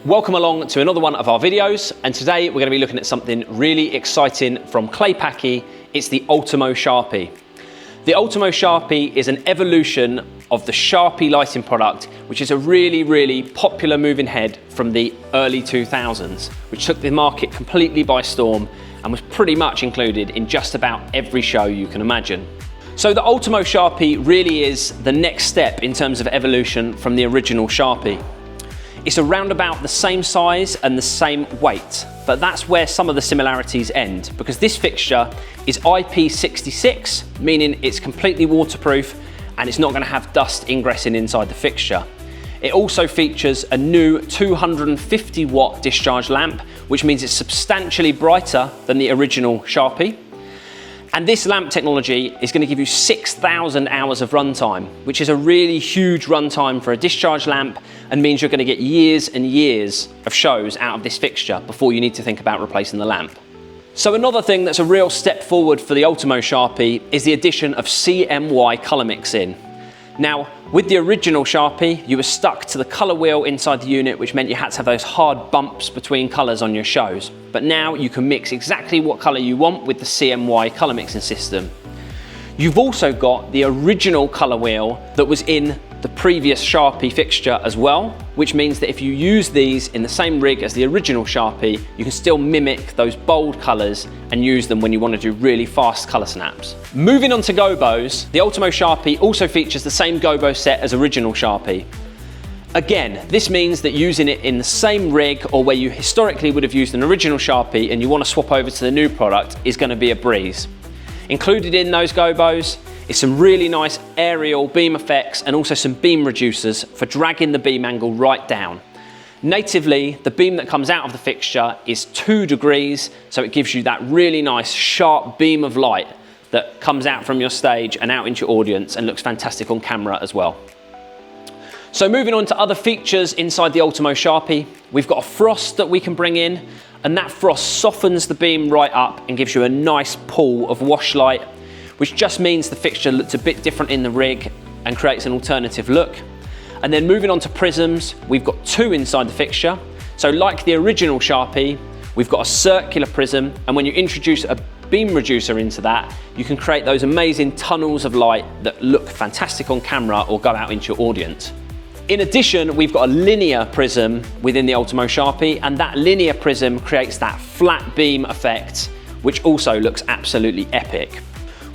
Welcome along to another one of our videos, and today we're going to be looking at something really exciting from Claypaky. It's the Ultimo Sharpy. The Ultimo Sharpy is an evolution of the Sharpy lighting product, which is a really popular moving head from the early 2000s, which took the market completely by storm and was pretty much included in just about every show you can imagine. So the Ultimo Sharpy really is the next step in terms of evolution from the original Sharpy. It's around about the same size and the same weight, but that's where some of the similarities end, because this fixture is IP66, meaning it's completely waterproof and it's not going to have dust ingressing inside the fixture. It also features a new 250 watt discharge lamp, which means it's substantially brighter than the original Sharpy. And this lamp technology is going to give you 6,000 hours of runtime, which is a really huge runtime for a discharge lamp and means you're going to get years and years of shows out of this fixture before you need to think about replacing the lamp. So another thing that's a real step forward for the Ultimo Sharpy is the addition of CMY colour mixing. Now, with the original Sharpy, you were stuck to the colour wheel inside the unit, which meant you had to have those hard bumps between colours on your shows. But now you can mix exactly what colour you want with the CMY colour mixing system. You've also got the original colour wheel that was in the previous Sharpy fixture as well, which means that if you use these in the same rig as the original Sharpy, you can still mimic those bold colours and use them when you want to do really fast colour snaps. Moving on to gobos, the Ultimo Sharpy also features the same gobo set as original Sharpy. Again, this means that using it in the same rig or where you historically would have used an original Sharpy and you want to swap over to the new product is going to be a breeze. Included in those gobos is some really nice aerial beam effects and also some beam reducers for dragging the beam angle right down. Natively, the beam that comes out of the fixture is 2 degrees, so it gives you that really nice sharp beam of light that comes out from your stage and out into your audience and looks fantastic on camera as well. So moving on to other features inside the Ultimo Sharpy, we've got a frost that we can bring in, and that frost softens the beam right up and gives you a nice pool of wash light, which just means the fixture looks a bit different in the rig and creates an alternative look. And then moving on to prisms, we've got 2 inside the fixture. So like the original Sharpy, we've got a circular prism, and when you introduce a beam reducer into that, you can create those amazing tunnels of light that look fantastic on camera or go out into your audience. In addition, we've got a linear prism within the Ultimo Sharpy, and that linear prism creates that flat beam effect, which also looks absolutely epic.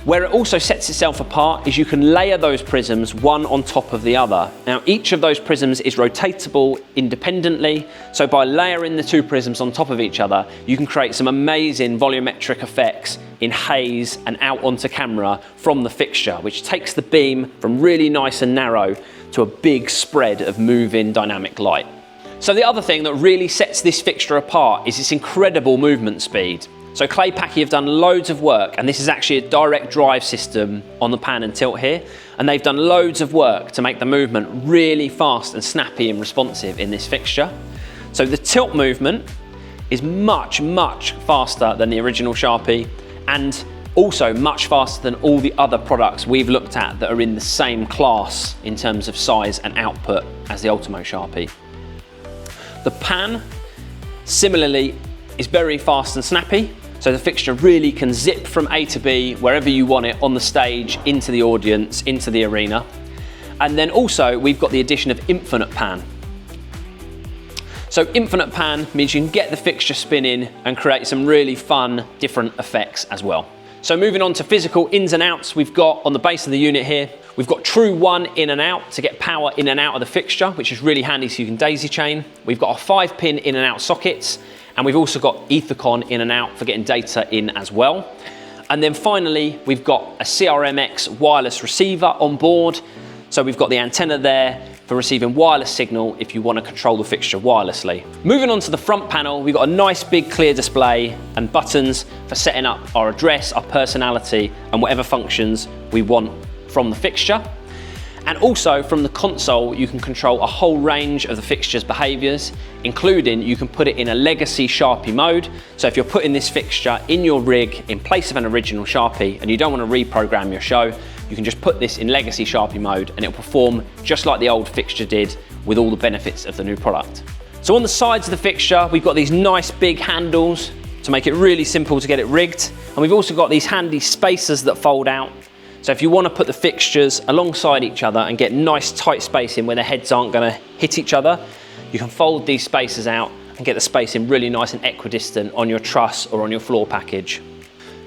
Where it also sets itself apart is you can layer those prisms one on top of the other. Now, each of those prisms is rotatable independently, so by layering the 2 prisms on top of each other, you can create some amazing volumetric effects in haze and out onto camera from the fixture, which takes the beam from really nice and narrow to a big spread of moving dynamic light. So the other thing that really sets this fixture apart is its incredible movement speed. So Claypaky have done loads of work, and this is actually a direct drive system on the pan and tilt here, and they've done loads of work to make the movement really fast and snappy and responsive in this fixture. So the tilt movement is much faster than the original Sharpy, and also much faster than all the other products we've looked at that are in the same class in terms of size and output as the Ultimo Sharpy. The pan, similarly, is very fast and snappy, so the fixture really can zip from A to B wherever you want it on the stage, into the audience, into the arena. And then also we've got the addition of infinite pan. So infinite pan means you can get the fixture spinning and create some really fun, different effects as well. So moving on to physical ins and outs, we've got on the base of the unit here, we've got true 1 in and out to get power in and out of the fixture, which is really handy so you can daisy chain. We've got a 5-pin in and out sockets, and we've also got Ethercon in and out for getting data in as well. And then finally, we've got a CRMX wireless receiver on board. So we've got the antenna there for receiving wireless signal if you want to control the fixture wirelessly. Moving on to the front panel, we've got a nice big clear display and buttons for setting up our address, our personality, and whatever functions we want from the fixture. And also from the console, you can control a whole range of the fixture's behaviors, including you can put it in a legacy Sharpy mode. So if you're putting this fixture in your rig in place of an original Sharpy and you don't want to reprogram your show, you can just put this in legacy Sharpy mode and it'll perform just like the old fixture did with all the benefits of the new product. So So on the sides of the fixture, we've got these nice big handles to make it really simple to get it rigged. And we've also got these handy spacers that fold out. So if you want to put the fixtures alongside each other and get nice tight spacing where the heads aren't going to hit each other, you can fold these spacers out and get the spacing really nice and equidistant on your truss or on your floor package.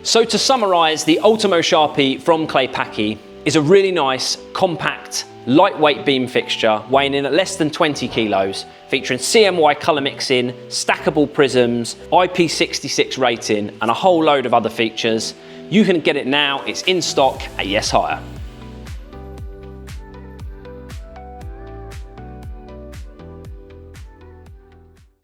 So to summarise, the Ultimo Sharpy from Claypaky is a really nice, compact, lightweight beam fixture weighing in at less than 20 kilos, featuring CMY colour mixing, stackable prisms, IP66 rating and a whole load of other features. You can get it now, it's in stock at Yes Hire.